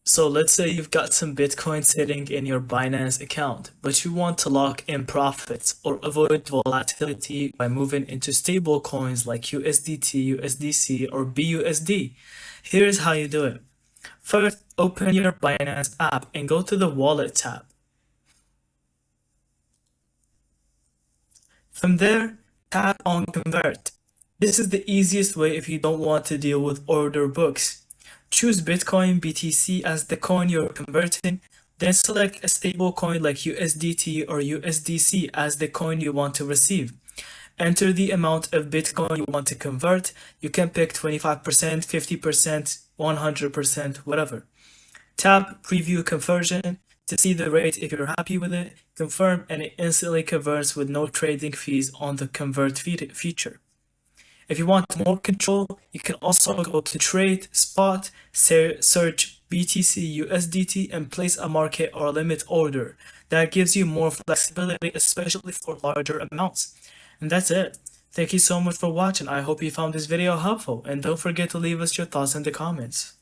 So let's say you've got some Bitcoin sitting in your Binance account, but you want to lock in profits or avoid volatility by moving into stable coins like USDT, USDC, or BUSD. Here's how you do it. First, open your Binance app and go to the Wallet tab. From there, tap on Convert. This is the easiest way if you don't want to deal with order books. Choose Bitcoin BTC as the coin you're converting, then select a stable coin like USDT or USDC as the coin you want to receive. Enter the amount of Bitcoin you want to convert. You can pick 25%, 50%, 100%, whatever. Tap Preview Conversion to see the rate if you're happy with it. Confirm and it instantly converts with no trading fees on the Convert feature. If you want more control, you can also go to Trade, Spot, search BTC USDT and place a market or limit order. That gives you more flexibility, especially for larger amounts. And that's it. Thank you so much for watching. I hope you found this video helpful, and don't forget to leave us your thoughts in the comments.